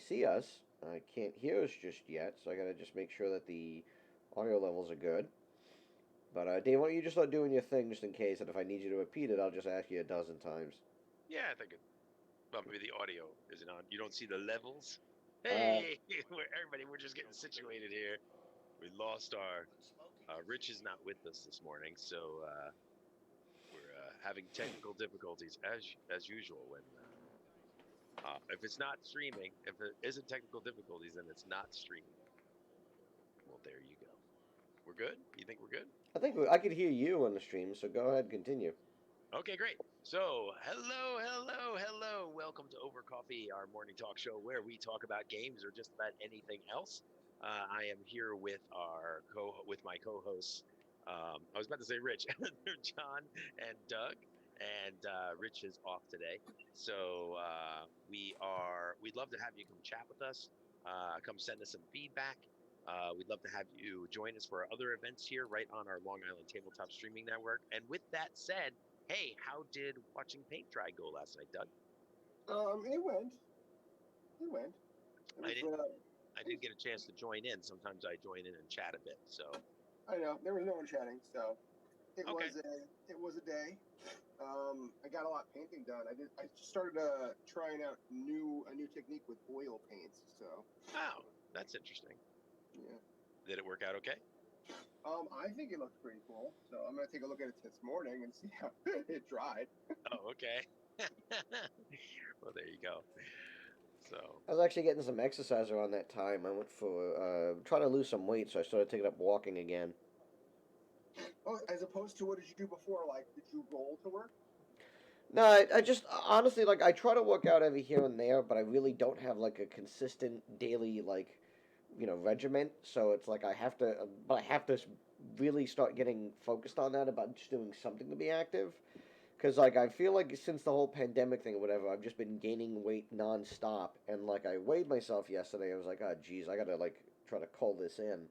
see us. I can't hear us just yet, so I gotta just make sure that the audio levels are good. But Dave, why don't you just start doing your thing just in case, and if I need you to repeat it, I'll just ask you a dozen times. Yeah, I think well, maybe the audio isn't on. You don't see the levels? Uh, Hey, we're just getting situated here. We lost our Rich is not with us this morning, so we're having technical difficulties as usual. When if it's not streaming, if it isn't technical difficulties, then it's not streaming. Well, there you go. We're good. You think we're good? I think I could hear you on the stream, so go ahead and continue. Okay, great. So, hello, hello, hello. Welcome to Over Coffee, our morning talk show where we talk about games or just about anything else. I am here with with my co-hosts. I was about to say Rich, they're John and Doug, and Rich is off today. So we'd love to have you come chat with us. Come send us some feedback. We'd love to have you join us for our other events here, right on our Long Island Tabletop Streaming Network. And with that said, hey, how did watching paint dry go last night, Doug? It went. It went. It I was. didn't. I didn't get a chance to join in. Sometimes I join in and chat a bit. So I know there was no one chatting, so it okay. was a day. I got a lot of painting done. I just started trying out a new technique with oil paints. So Oh, that's interesting. yeah. Did it work out okay? I think it looks pretty cool. So I'm gonna take a look at it this morning and see how it dried. Oh, okay. Well, there you go. So I was actually getting some exercise around that time. I went for trying to lose some weight, so I started taking up walking again. Oh, as opposed to what did you do before? Like, did you roll to work? No, I just honestly like I try to work out every here and there, but I really don't have like a consistent daily regiment. So it's like but I have to really start getting focused on that about just doing something to be active. Because like I feel like since the whole pandemic thing or whatever, I've just been gaining weight nonstop, and like I weighed myself yesterday. I was like, oh geez, I gotta like try to call this in.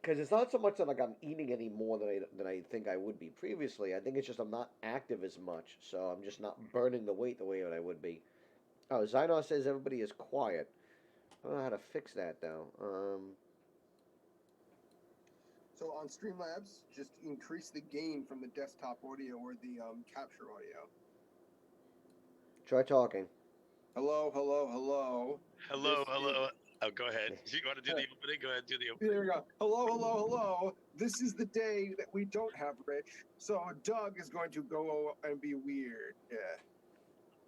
Because it's not so much that like I'm eating any more than I think I would be previously. I think it's just I'm not active as much, so I'm just not burning the weight the way that I would be. Oh, Zynos says everybody is quiet. I don't know how to fix that though. So on Streamlabs, just increase the gain from the desktop audio or the capture audio. Try talking. Hello, hello, hello. hello, This is. hello. Oh, go ahead. You want to do the opening? Go ahead, do the opening. There we go. Hello, hello, hello. This is the day that we don't have Rich, so Doug is going to go and be weird. Yeah.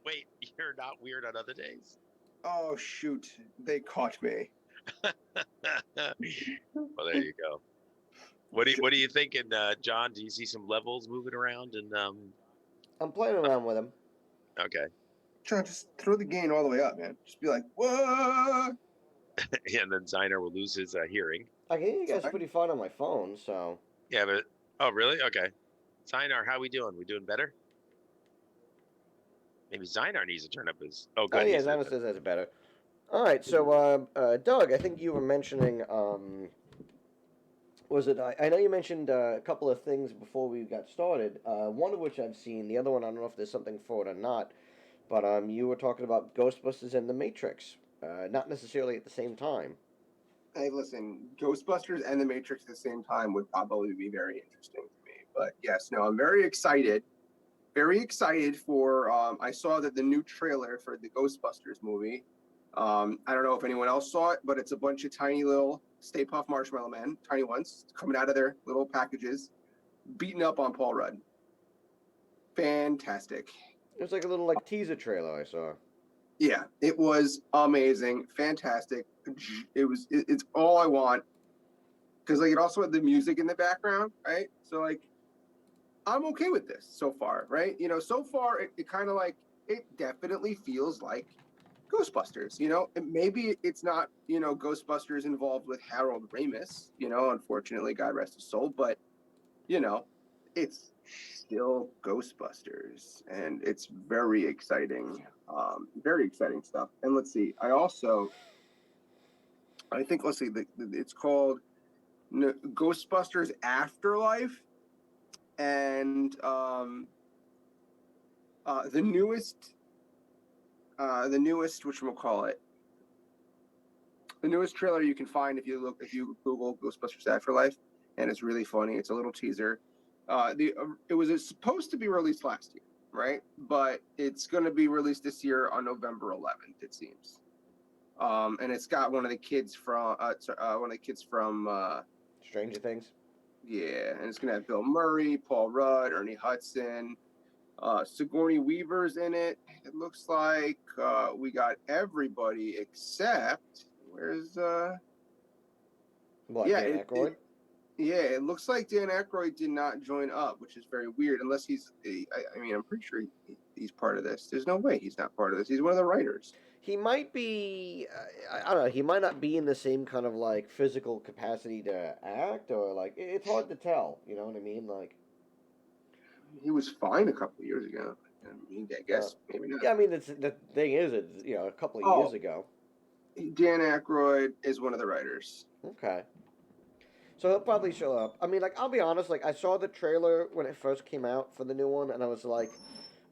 Wait, you're not weird on other days? Oh shoot, they caught me. Well, there you go. What are you thinking, John? Do you see some levels moving around? And I'm playing around with him. okay, John, just throw the gain all the way up, man. Just be like, what? and then Ziner will lose his hearing. I can hear you guys Fine. pretty fine on my phone, so Yeah, but oh, really? Okay. Ziner, how we doing? We doing better? Maybe Ziner needs to turn up his. Oh, oh good. yeah, He's Zynos says that's better. All right, so Doug, I think you were mentioning was it? I know you mentioned a couple of things before we got started. One of which I've seen. The other one, I don't know if there's something for it or not. But you were talking about Ghostbusters and The Matrix. Not necessarily at the same time. Hey, listen, Ghostbusters and The Matrix at the same time would probably be very interesting to me. But yes, no, I'm very excited. Very excited for. I saw that the new trailer for the Ghostbusters movie. I don't know if anyone else saw it, but it's a bunch of tiny little Stay Puft Marshmallow Men, tiny ones, coming out of their little packages, beating up on Paul Rudd. Fantastic. It was like a little like teaser trailer I saw. Yeah, it was amazing, fantastic. It's all I want because like it also had the music in the background, right? So like I'm okay with this so far, right? So far it kind of like it definitely feels like Ghostbusters. And maybe it's not Ghostbusters involved with Harold Ramis. Unfortunately, God rest his soul, but you know, it's still Ghostbusters, and it's very exciting. Very exciting stuff. And let's see. I think let's see. It's called Ghostbusters Afterlife, and the newest, which we'll call it. The newest trailer you can find if you Google Ghostbusters Afterlife, and it's really funny. It's a little teaser. It was supposed to be released last year, right? But it's going to be released this year on November 11th, it seems. And it's got one of the kids from Stranger Things. yeah, and it's gonna have Bill Murray, Paul Rudd, Ernie Hudson, Sigourney Weaver's in it. It looks like we got everybody except where's What, yeah, Dan Aykroyd? it looks like Dan Aykroyd did not join up, which is very weird. Unless I mean, I'm pretty sure he's part of this. There's no way he's not part of this. He's one of the writers. He might be. I don't know. He might not be in the same kind of like physical capacity to act, or like it's hard to tell. You know what I mean? Like, He was fine a couple of years ago. I mean, I guess maybe not. yeah. I mean, the thing is, it's a couple of years ago. Dan Aykroyd is one of the writers. Okay. So he'll probably show up. I mean, like, I'll be honest. Like, I saw the trailer when it first came out for the new one, and I was like,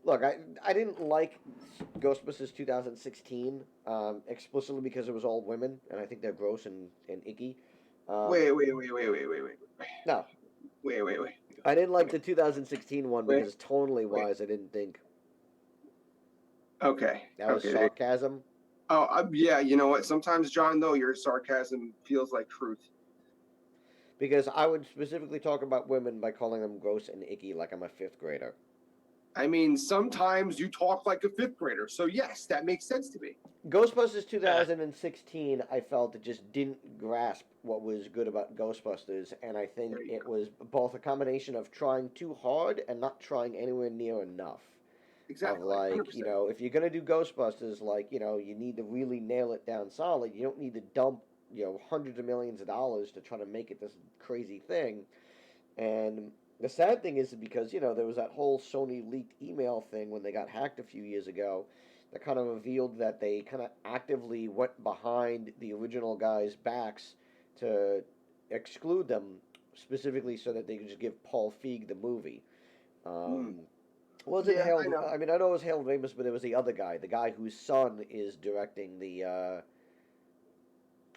look, I didn't like Ghostbusters 2016 explicitly because it was all women, and I think they're gross and icky. Wait. No, Wait. I didn't like the 2016 one Wait, because tonally wait. wise, I didn't think Okay. that was Okay. sarcasm. Oh, yeah. You know what? Sometimes, John, though, your sarcasm feels like truth. Because I would specifically talk about women by calling them gross and icky like I'm a fifth grader. I mean, sometimes you talk like a fifth grader. So, yes, that makes sense to me. Ghostbusters 2016, I felt it just didn't grasp what was good about Ghostbusters, and I think it was both a combination of trying too hard and not trying anywhere near enough. Exactly. Of like, 100%. if you're gonna do Ghostbusters, like, you need to really nail it down solid. You don't need to dump, hundreds of millions of dollars to try to make it this crazy thing. And the sad thing is because, there was that whole Sony leaked email thing when they got hacked a few years ago that kind of revealed that they kind of actively went behind the original guys' backs to exclude them specifically so that they could just give Paul Feig the movie. Was it Yeah, Harold? I know. I mean, I know it was Harold Ramis, but it was the other guy, the guy whose son is directing the.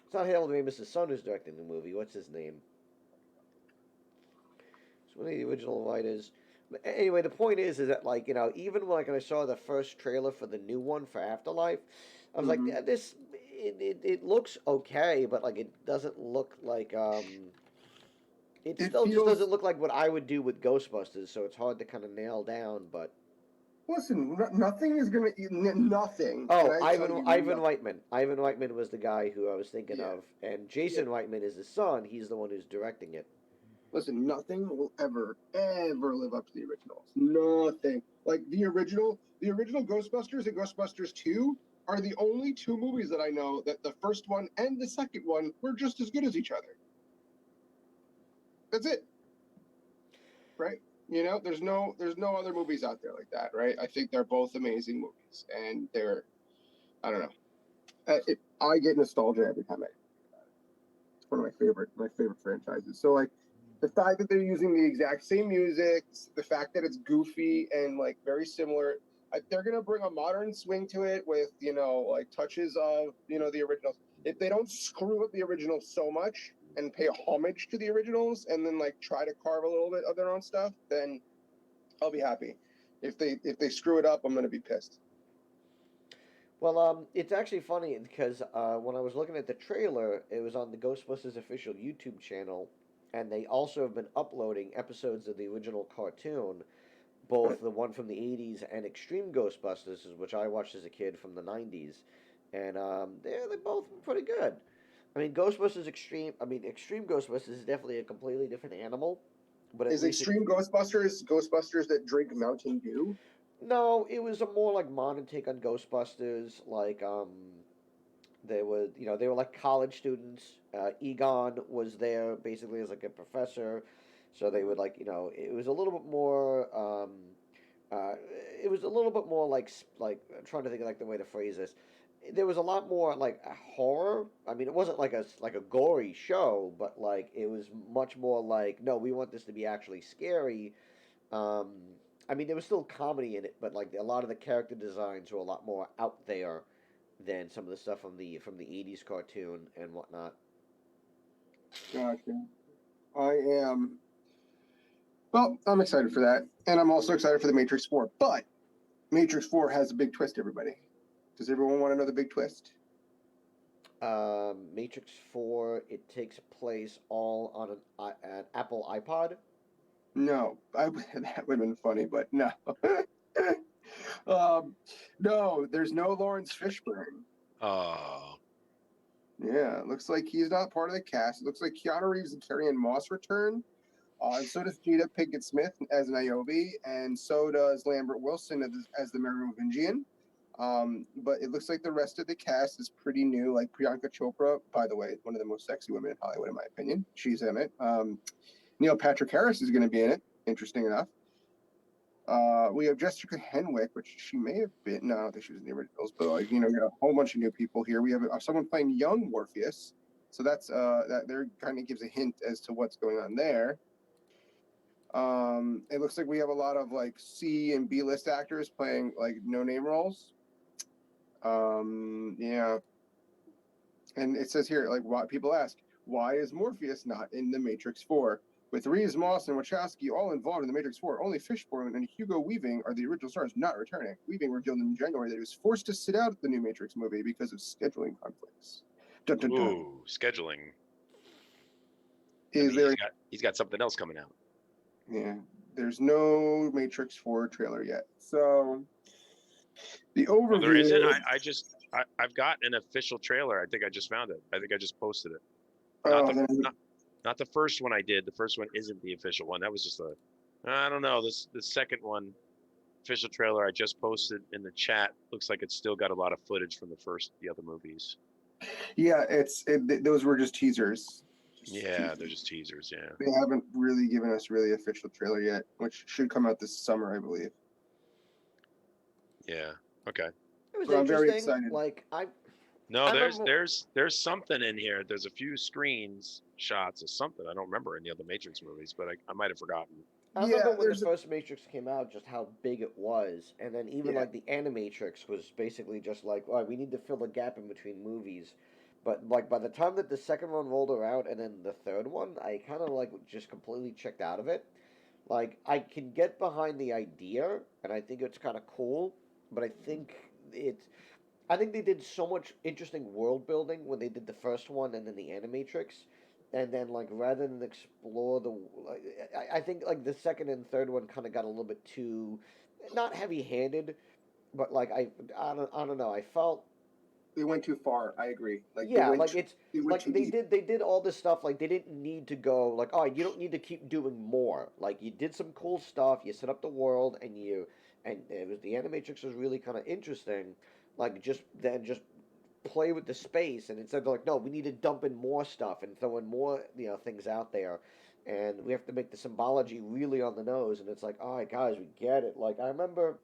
It's not Harold Ramis' son who's directing the movie. What's his name? It's one of the original writers. But anyway, the point is that like even when I saw the first trailer for the new one for Afterlife, I was like, yeah, this it looks okay, but like it doesn't look like it It still just feels. doesn't look like what I would do with Ghostbusters, so it's hard to kind of nail down. But Listen, nothing is going to. Nothing. oh, Can I tell you Ivan nothing? Reitman. Ivan Reitman was the guy who I was thinking Yeah. of, and Jason Reitman is his son. He's the one who's directing it. Listen, nothing will ever live up to the originals. Nothing. Like the original Ghostbusters and Ghostbusters 2 are the only two movies that I know that the first one and the second one were just as good as each other. That's it. Right? There's no other movies out there like that, right? I think they're both amazing movies, and I don't know. I get nostalgia every time it's one of my favorite franchises. So like the fact that they're using the exact same music, the fact that it's goofy and like very similar, they're gonna bring a modern swing to it with like touches of the originals. If they don't screw up the originals so much and pay homage to the originals and then like try to carve a little bit of their own stuff, then I'll be happy. If they screw it up, I'm gonna be pissed. Well, it's actually funny because when I was looking at the trailer, it was on the Ghostbusters official YouTube channel, and they also have been uploading episodes of the original cartoon, both the one from the 80s and Extreme Ghostbusters, which I watched as a kid from the 90s, and they're both pretty good. I mean, Extreme Ghostbusters is definitely a completely different animal, but at Is least Extreme Ghostbusters that drink Mountain Dew? no, it was a more like modern take on Ghostbusters. Like they were like college students. Egon was there basically as like a professor, so they would like it was a little bit more. Uh, it was a little bit more like I'm trying to think of like the way to phrase this. There was a lot more like horror. I mean, it wasn't like a gory show, but like it was much more like no, we want this to be actually scary. Um, I mean, there was still comedy in it, but like a lot of the character designs were a lot more out there than some of the stuff from the '80s cartoon and whatnot. Gotcha. I am. Well, I'm excited for that, and I'm also excited for the Matrix 4. But Matrix 4 has a big twist. Everybody, does everyone want to know the big twist? Matrix 4, it takes place all on an Apple iPod. No, that would have been funny, but no. um, no, there's no Lawrence Fishburne. Oh, Yeah, it looks like he's not part of the cast. It looks like Keanu Reeves and Carrie Ann Moss return. And so does Jada Pinkett Smith as Niobe, and so does Lambert Wilson as the Merovingian. But it looks like the rest of the cast is pretty new, like Priyanka Chopra, by the way, one of the most sexy women in Hollywood, in my opinion. She's in it. Neil Patrick Harris is going to be in it, interesting enough. We have Jessica Henwick, which she may have been. No, I don't think she was in the originals, but like, we got a whole bunch of new people here. We have someone playing young Morpheus, so that's that there kind of gives a hint as to what's going on there. It looks like we have a lot of like C and B list actors playing like no name roles. Yeah, and it says here like why people ask why is Morpheus not in the Matrix 4? With Reeves, Moss, and Wachowski all involved in the Matrix 4, only Fishburne and Hugo Weaving are the original stars not returning. Weaving revealed in January that he was forced to sit out the new Matrix movie because of scheduling conflicts. Dun, dun, dun. ooh, scheduling. Is there? He's got something else coming out. Yeah, there's no Matrix 4 trailer yet. So the overview. Oh, there isn't. I've got an official trailer. I think I just found it. I think I just posted it. Not the first one I did. The first one isn't the official one. That was just I don't know. The second one, official trailer I just posted in the chat, looks like it's still got a lot of footage from the other movies. Yeah, those were just teasers. They're just teasers. Yeah, they haven't really given us really official trailer yet, which should come out this summer, I believe. Yeah. Okay. It was So I'm very interesting. excited. Like No, I there's remember, there's something in here. There's a few screens shots of something I don't remember in the other Matrix movies, but I might have forgotten. I remember when the first Matrix came out, just how big it was, and then even like the Animatrix was basically just like, oh, we need to fill the gap in between movies. But like by the time that the second one rolled around, and then the third one, I kind of like just completely checked out of it. Like I can get behind the idea, and I think it's kind of cool, but I think they did so much interesting world building when they did the first one and then the Animatrix, and then like rather than explore the, like, I think like the second and third one kind of got a little bit too, not heavy handed, but like I don't know. I felt they went too far. I agree. Like yeah, like it's like too deep. they did all this stuff. Like they didn't need to go like, oh, you don't need to keep doing more. Like you did some cool stuff. You set up the world, and it was the Animatrix was really kind of interesting. Like just play with the space, and instead of like, no, we need to dump in more stuff and throw in more things out there, and we have to make the symbology really on the nose. And it's like, all right, guys, we get it. Like I remember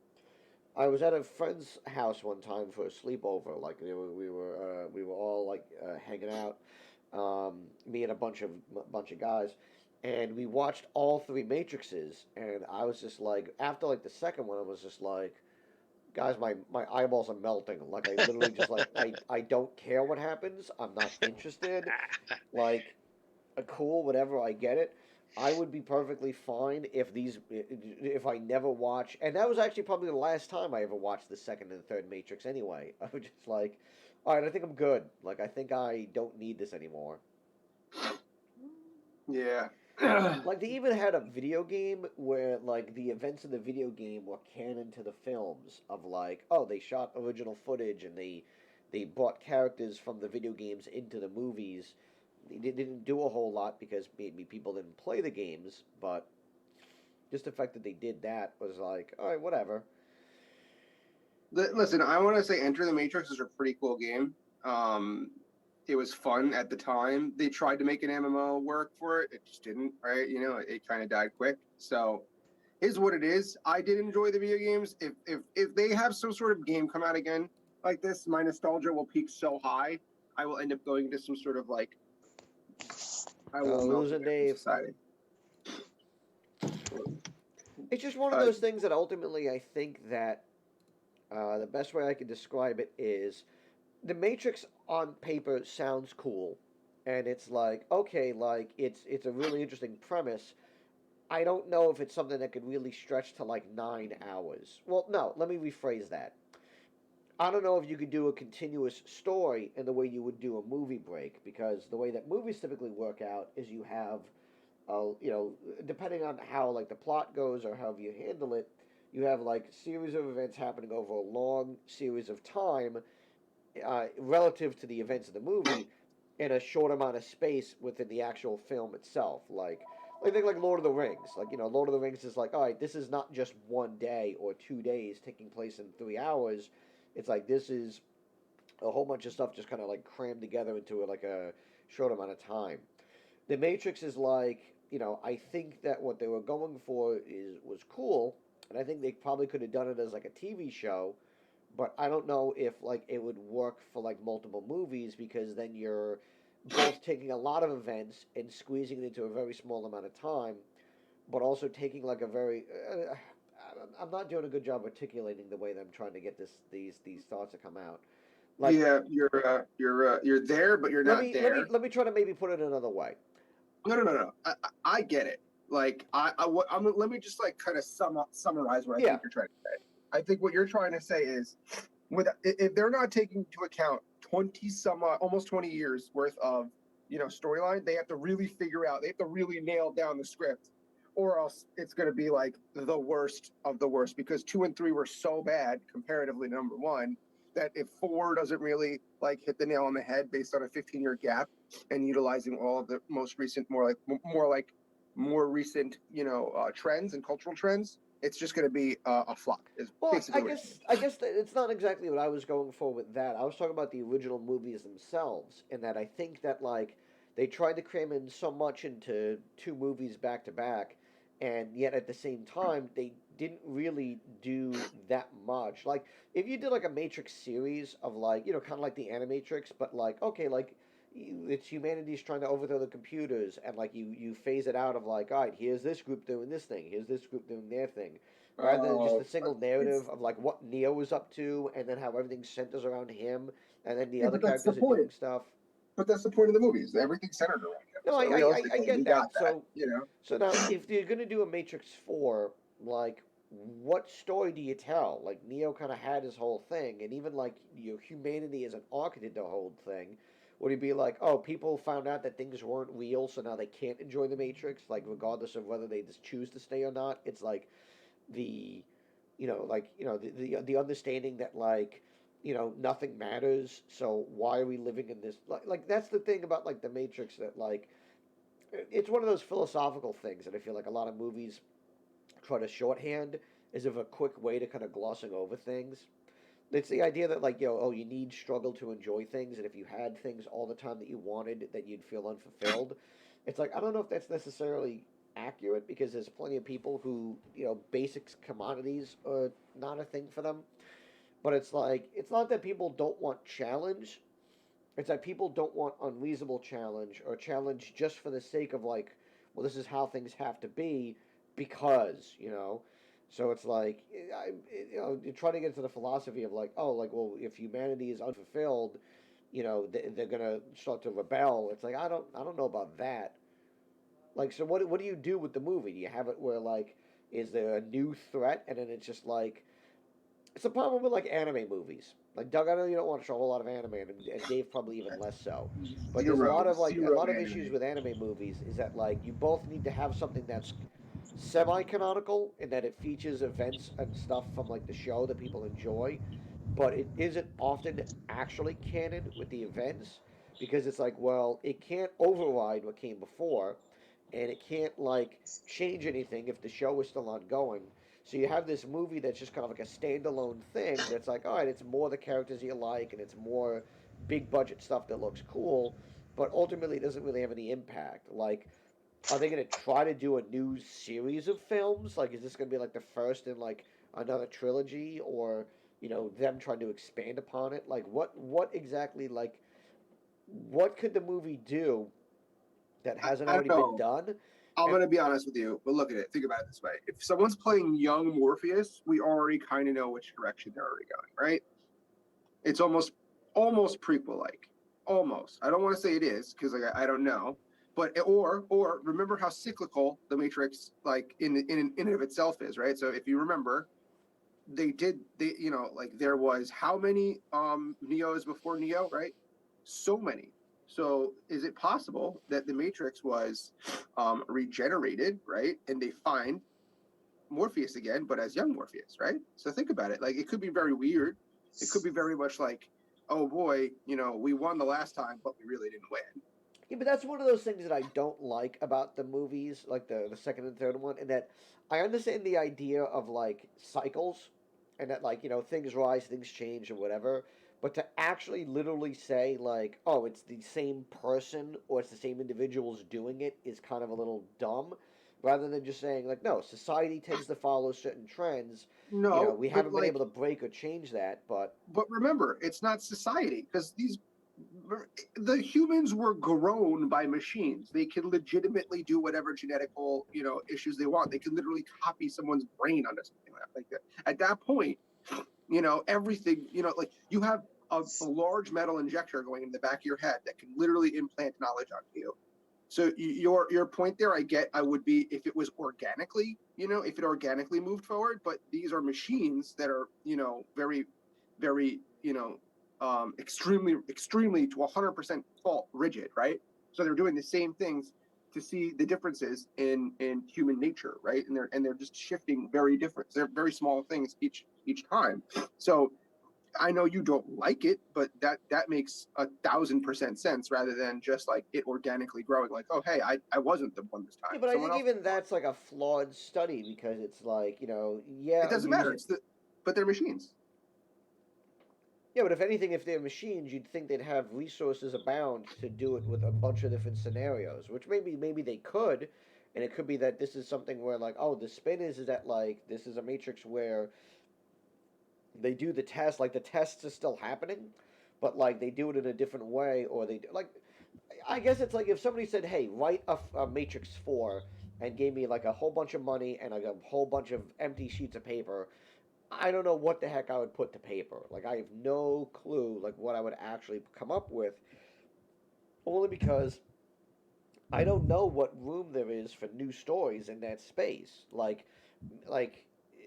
I was at a friend's house one time for a sleepover. Like we were all like hanging out, me and a bunch of guys, and we watched all three Matrixes. And I was just like, after like the second one, I was just like, guys, my eyeballs are melting. Like I literally just like I don't care what happens. I'm not interested. Like, cool, whatever. I get it. I would be perfectly fine if I never watch. And that was actually probably the last time I ever watched the second and third Matrix. Anyway, I was just like, all right, I think I'm good. Like I think I don't need this anymore. Yeah. Like they even had a video game where like the events of the video game were canon to the films of like, oh, they shot original footage and they brought characters from the video games into the movies. They didn't do a whole lot because maybe people didn't play the games, but just the fact that they did that was like, all right, whatever. Listen, I want to say Enter the Matrix is a pretty cool game. It was fun at the time. They tried to make an MMO work for it. It just didn't, right? It kind of died quick. So is what it is. I did enjoy the video games. If they have some sort of game come out again like this, my nostalgia will peak so high, I will end up going to some sort of like I will melt Losing away from Dave. society. It's just one of those things that ultimately I think that the best way I can describe it is The Matrix on paper sounds cool, and it's like okay, like it's a really interesting premise. I don't know if it's something that could really stretch to like 9 hours. Well, no, let me rephrase that. I don't know if you could do a continuous story in the way you would do a movie break, because the way that movies typically work out is you have, depending on how like the plot goes or however you handle it, you have like series of events happening over a long series of time, relative to the events of the movie, in a short amount of space within the actual film itself. Like think like Lord of the Rings. Like Lord of the Rings is like, all right, this is not just one day or 2 days taking place in 3 hours. It's like this is a whole bunch of stuff just kind of like crammed together into like a short amount of time. The Matrix is like, I think that what they were going for is was cool, and I think they probably could have done it as like a TV show, but I don't know if like it would work for like multiple movies, because then you're both taking a lot of events and squeezing it into a very small amount of time, but also taking like a very I'm not doing a good job articulating the way that I'm trying to get these thoughts to come out. Like Yeah, you're there, but you're let not me let me there. let me try to maybe put it another way. No. I get it. Like let me just like kind of summarize what I Yeah. think you're trying to say. I think what you're trying to say is, if they're not taking into account 20 some almost 20 years worth of storyline, they have to really figure out. They have to really nail down the script, or else it's going to be like the worst of the worst. Because 2 and 3 were so bad comparatively to number one, that if 4 doesn't really like hit the nail on the head based on a 15-year gap and utilizing all of the most recent, more recent, trends and cultural trends, it's just going to be a flop. Is Well, basically what it is. I guess that it's not exactly what I was going for with that. I was talking about the original movies themselves, and that I think that like they tried to cram in so much into two movies back to back, and yet at the same time they didn't really do that much. Like if you did like a Matrix series of like kind of like the Animatrix, but like okay, like it's humanity's trying to overthrow the computers, and like you phase it out of like all right, here's this group doing this thing, here's this group doing their thing, rather than just Oh, a single it's narrative of like what Neo was up to, and then how everything centers around him, and then the yeah, other but that's the characters are point. doing stuff. But that's the point of the movies. Everything's centered around him. No, So I realistically, we get got that. that. So now if you're gonna do a Matrix 4, like what story do you tell? Like Neo kind of had his whole thing, and even like humanity as an arc did the whole thing. Would he be like, oh, people found out that things weren't real, so now they can't enjoy the Matrix, like regardless of whether they just choose to stay or not? It's like the the understanding that like nothing matters, so why are we living in this, like that's the thing about like the Matrix, that like it's one of those philosophical things that I feel like a lot of movies try to shorthand as of a quick way to kind of glossing over things. It's the idea that like oh, you need struggle to enjoy things, and if you had things all the time that you wanted, that you'd feel unfulfilled. It's like I don't know if that's necessarily accurate, because there's plenty of people who basics commodities are not a thing for them. But it's like it's not that people don't want challenge. It's that people don't want unreasonable challenge, or challenge just for the sake of like, well, this is how things have to be, because. So it's like you try to get into the philosophy of like, oh, like, well, if humanity is unfulfilled, they're gonna start to rebel. It's like I don't know about that. Like, so what do you do with the movie? Do you have it where like, is there a new threat, and then it's just like it's a problem with like anime movies. Like Doug, I know you don't watch a whole lot of anime, and Dave probably even less so. But there's a Zero lot of issues anime. with anime movies. Is that like you both need to have something that's semi-canonical in that it features events and stuff from like the show that people enjoy, but it isn't often actually canon with the events, because it's like, well, it can't override what came before, and it can't like change anything if the show is still ongoing. So you have this movie that's just kind of like a standalone thing that's like, all right, it's more the characters you like, and it's more big budget stuff that looks cool, but ultimately it doesn't really have any impact. Like, are they going to try to do a new series of films? Like, is this going to be like the first in like another trilogy, or them trying to expand upon it? Like, what exactly, like, what could the movie do that hasn't I don't already been know. done? I'm And gonna be honest with you, but look at it. Think about it this way: if someone's playing young Morpheus, we already kind of know which direction they're already going, right? It's almost almost prequel like, almost. I don't want to say it is because like I don't know, but or remember how cyclical the Matrix like in and of itself is, right? So if you remember, they like there was how many Neos before Neo, right? So many. So is it possible that the Matrix was regenerated, right? And they find Morpheus again, but as young Morpheus, right? So think about it. Like it could be very weird. It could be very much like, oh boy, we won the last time, but we really didn't win. Yeah, but that's one of those things that I don't like about the movies, like the second and third one, and that I understand the idea of like cycles, and that like things rise, things change, or whatever. But to actually literally say like, oh, it's the same person or it's the same individuals doing it is kind of a little dumb. Rather than just saying like, no, society tends to follow certain trends. No, We but haven't been like, able to break or change that, but but remember, it's not society because the humans were grown by machines. They can legitimately do whatever genetical issues they want. They can literally copy someone's brain onto something like that. At that point, everything, like you have a large metal injector going in the back of your head that can literally implant knowledge onto you. So your point there, I would be if it was organically, if it organically moved forward. But these are machines that are, very, very, extremely to 100% fault rigid, right? So they're doing the same things to see the differences in human nature, right? And they're just shifting very different. They're very small things each time. So I know you don't like it, but that makes 1,000% sense rather than just like it organically growing. Like, oh hey, I wasn't the one this yeah, time. but I Someone think else even was. that's like a flawed study because it's like It yeah, doesn't matter. But they're machines. yeah, but if anything, if they're machines, you'd think they'd have resources abound to do it with a bunch of different scenarios, which maybe they could, and it could be that this is something where like, oh, the spin is that like this is a matrix where they do the test, like the tests are still happening, but like they do it in a different way, or like, I guess it's like if somebody said, hey, write a Matrix 4 and gave me like a whole bunch of money and like a whole bunch of empty sheets of paper. I don't know what the heck I would put to paper. Like I have no clue like what I would actually come up with, only because I don't know what room there is for new stories in that space. Like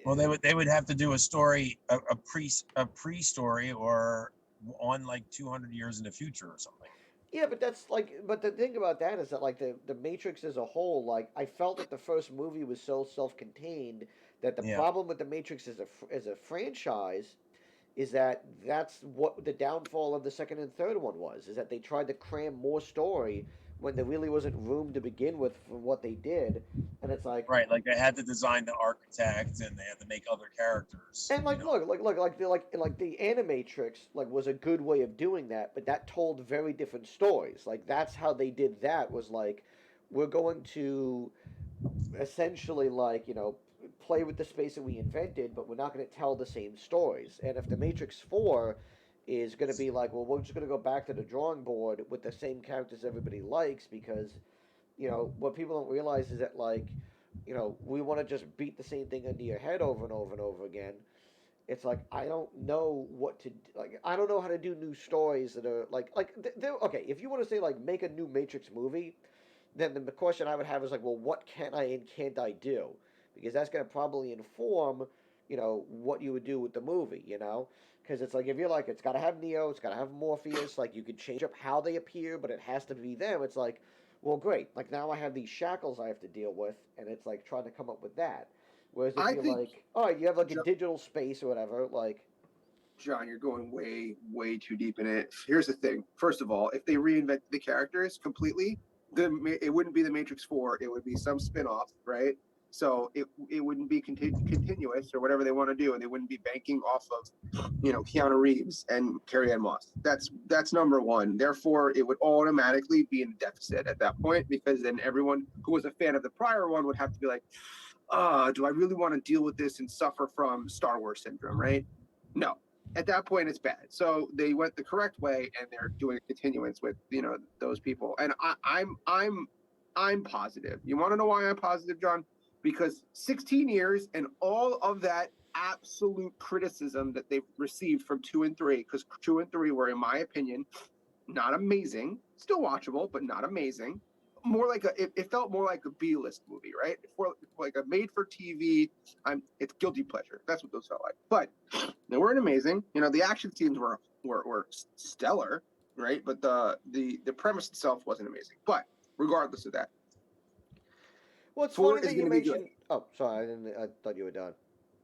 Well, they would have to do a story, a pre story, or on like 200 years in the future or something. yeah, but that's like, but the thing about that is that like the Matrix as a whole, like I felt that the first movie was so self-contained that the Yeah. problem with the Matrix as a franchise is that that's what the downfall of the second and third one was, is that they tried to cram more story when there really wasn't room to begin with for what they did, and it's like, Right. Like they had to design the architect and they had to make other characters. and like look like the Animatrix like was a good way of doing that, but that told very different stories. Like that's how they did that, was like we're going to essentially like play with the space that we invented, but we're not going to tell the same stories. And if the Matrix 4 is going to be like, well, we're just going to go back to the drawing board with the same characters everybody likes, because what people don't realize is that like we want to just beat the same thing into your head over and over and over again. It's like I don't know what to like. I don't know how to do new stories that are they're okay. If you want to say like make a new Matrix movie, then the question I would have is like, well, what can I and can't I do? Because that's going to probably inform, what you would do with the movie, Because it's like, if you're like, it's got to have Neo, it's got to have Morpheus, like, you could change up how they appear, but it has to be them. It's like, well, great. Like, now I have these shackles I have to deal with, and it's like trying to come up with that. Whereas if I you're think, like, all right, you have like a digital space or whatever, like, John, you're going way, way too deep in it. Here's the thing. First of all, if they reinvent the characters completely, it wouldn't be the Matrix 4. It would be some spin-off, right? So it wouldn't be continuous or whatever they want to do, and they wouldn't be banking off of, Keanu Reeves and Carrie Ann Moss. That's number one. Therefore, it would automatically be in deficit at that point, because then everyone who was a fan of the prior one would have to be like, do I really want to deal with this and suffer from Star Wars syndrome, right? No, at that point it's bad. So they went the correct way, and they're doing a continuance with those people. And I'm positive. You want to know why I'm positive, John? Because 16 years and all of that absolute criticism that they've received from 2 and 3, because 2 and 3 were, in my opinion, not amazing, still watchable, but not amazing. More like it felt more like a B-list movie, right? For like a made-for-TV, it's guilty pleasure. That's what those felt like. But they weren't amazing. You know, the action scenes were stellar, right? But the premise itself wasn't amazing. But regardless of that, Well, it's 4 funny is that going you to be good. mentioned. Oh, sorry, I thought you were done.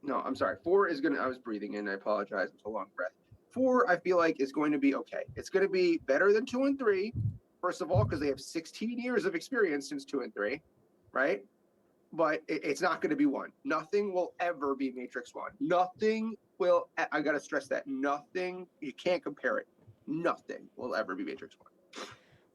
No, I'm sorry. 4 is going to. I was breathing in. I apologize. It's a long breath. 4, I feel like, is going to be okay. It's going to be better than 2 and 3. First of all, because they have 16 years of experience since 2 and 3, right? But it's not going to be 1. Nothing will ever be Matrix 1. Nothing will. I got to stress that. Nothing. You can't compare it. Nothing will ever be Matrix 1.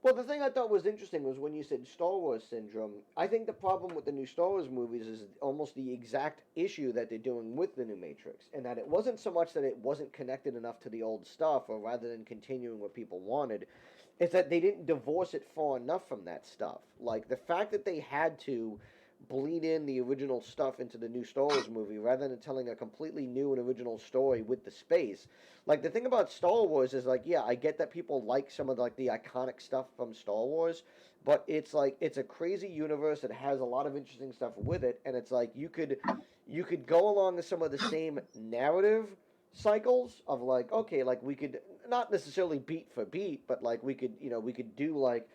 Well, the thing I thought was interesting was when you said Star Wars syndrome. I think the problem with the new Star Wars movies is almost the exact issue that they're doing with the new Matrix, and that it wasn't so much that it wasn't connected enough to the old stuff, or rather than continuing what people wanted, it's that they didn't divorce it far enough from that stuff. Like the fact that they had to bleed in the original stuff into the new Star Wars movie rather than telling a completely new and original story with the space. Like the thing about Star Wars is like, yeah, I get that people like some of like the iconic stuff from Star Wars, but it's like it's a crazy universe that has a lot of interesting stuff with it, and it's like you could go along with some of the same narrative cycles of like, okay, like we could not necessarily beat for beat, but like we could do like,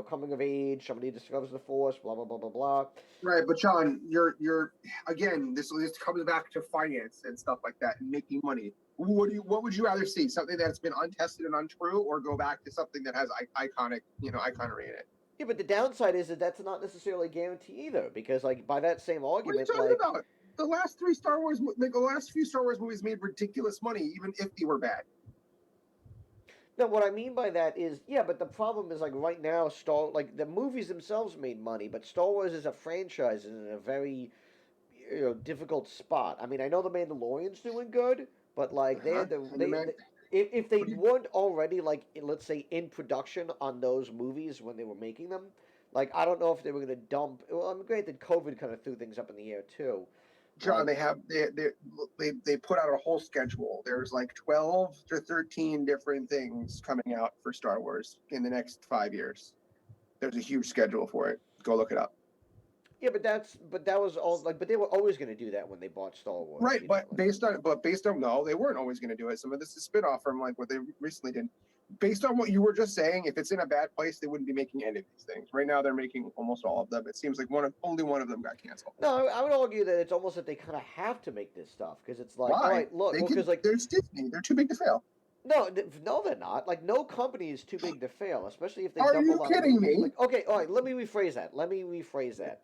coming of age, somebody discovers the force, blah blah blah blah blah. Right, but John, you're again. This comes back to finance and stuff like that, and making money. What would you rather see? Something that's been untested and untrue, or go back to something that has iconic, iconry in it? Yeah, but the downside is that that's not necessarily a guarantee either, because like by that same What are you argument, talking like about? The last three Star Wars, like the last few Star Wars movies, made ridiculous money, even if they were bad. no, what I mean by that is, yeah, but the problem is like right now, like the movies themselves made money, but Star Wars as a franchise is in a very difficult spot. I mean, I know the Mandalorian's doing good, but like Uh-huh. And the man, if they weren't already like let's say in production on those movies when they were making them, like I don't know if they were gonna dump. Well, I'm granted COVID kind of threw things up in the air too. John, Like, they put out a whole schedule. There's like 12 to 13 different things coming out for Star Wars in the next 5 years. There's a huge schedule for it. Go look it up. yeah, but that was all like, but they were always gonna do that when they bought Star Wars. Right, You know, but like, based on no, they weren't always going to do it. Some of this is spin-off from like what they recently did. Based on what you were just saying, if it's in a bad place, they wouldn't be making any of these things. Right now, they're making almost all of them. It seems like only one of them got canceled. no, I would argue that it's almost that they kind of have to make this stuff because it's like, all Why? right, look, They well, could. because like There's Disney. They're too big to fail. no, no, they're not. Like, no company is too big to fail, especially if they Are dump a you lot kidding of. me? Like, okay, all right. Let me rephrase that.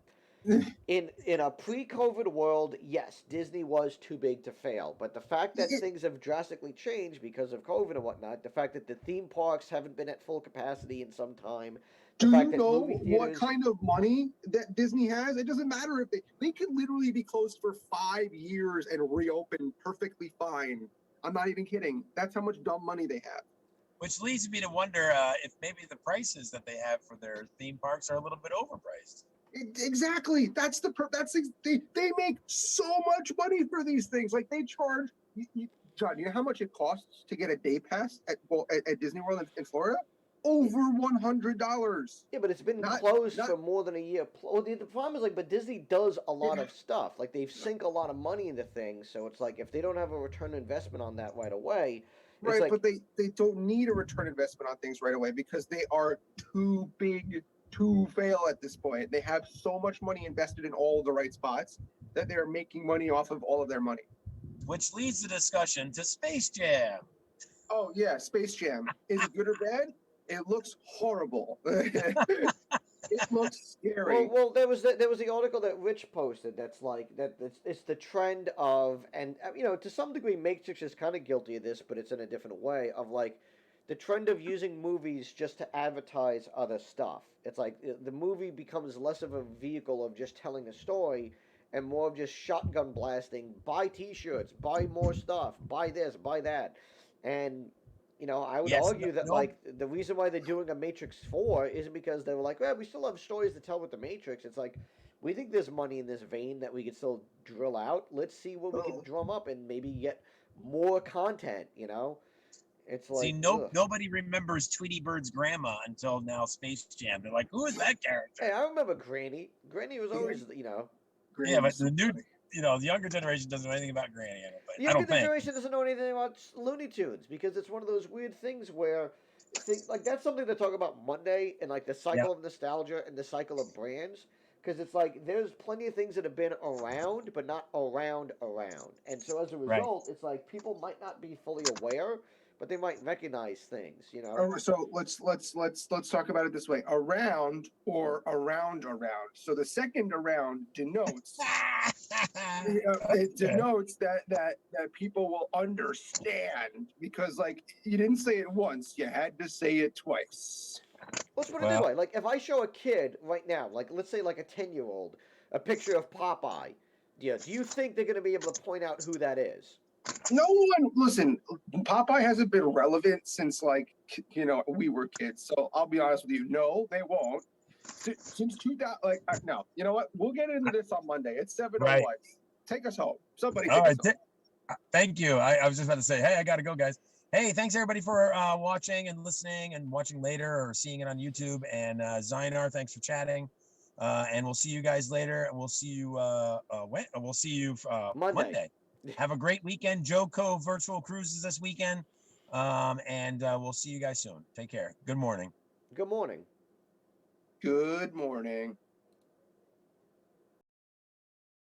In a pre-COVID world, yes, Disney was too big to fail. But the fact that things have drastically changed because of COVID and whatnot, the fact that the theme parks haven't been at full capacity in some time, the Do fact you that know movie what theaters. kind of money that Disney has? It doesn't matter if they could literally be closed for 5 years and reopen perfectly fine. I'm not even kidding. That's how much dumb money they have. Which leads me to wonder if maybe the prices that they have for their theme parks are a little bit overpriced. Exactly. They make so much money for these things. Like they charge John. You know how much it costs to get a day pass at Disney World in Florida? Over $100. Yeah, but it's been Not closed not for more than a year. Well, the problem is like, but Disney does a lot of stuff. Like they've sink a lot of money into things, so it's like if they don't have a return investment on that right away, it's right, like but they don't need a return investment on things right away because they are too big to fail at this point. They have so much money invested in all the right spots that they're making money off of all of their money. Which leads the discussion to Space Jam. Oh yeah, Space Jam. Is it good or bad? It looks horrible. It looks scary. well, there was the article that Rich posted that's like that it's the trend of, and to some degree Matrix is kind of guilty of this, but it's in a different way of like the trend of using movies just to advertise other stuff. It's like the movie becomes less of a vehicle of just telling a story and more of just shotgun blasting, buy T-shirts, buy more stuff, buy this, buy that, and I would Yes, argue that no, like the reason why they're doing a Matrix 4 isn't because they were like, well, we still have stories to tell with the Matrix. It's like we think there's money in this vein that we could still drill out. Let's see what we can drum up and maybe get more content. You know, it's See, like, ugh. nobody remembers Tweety Bird's grandma until now Space Jam. They're like, who is that character? Hey, I remember Granny. Granny was always, you know. Yeah, but Granny's the so new, funny. the younger generation doesn't know anything about Granny. The I younger don't think. generation doesn't know anything about Looney Tunes because it's one of those weird things where, like that's something to talk about Monday and like the Yeah, cycle of nostalgia and the cycle of brands. Because it's like there's plenty of things that have been around, but not around. And so as a right. result, it's like people might not be fully aware, but they might recognize things, you know? Oh, so let's talk about it this way: around or around. So the second around denotes it Okay. denotes that people will understand because like you didn't say it once, you had to say it twice. Let's put it this Well, way: like if I show a kid right now, like let's say like a 10-year-old, a picture of Popeye, yeah, do you think they're going to be able to point out who that is? No one listen. Popeye hasn't been relevant since like we were kids. So I'll be honest with you. No, they won't. Since 2000, like no. You know what? We'll get into this on Monday. It's 7:01. right. Take us home. Somebody All take us right. home. Thank you. I was just about to say, hey, I got to go, guys. Hey, thanks everybody for watching and listening and watching later or seeing it on YouTube. And Zynar, thanks for chatting. And we'll see you guys later. And we'll see you we'll see you Monday. Monday. Have a great weekend. Joco virtual cruises this weekend. And we'll see you guys soon. Take care. Good morning. Good morning. Good morning.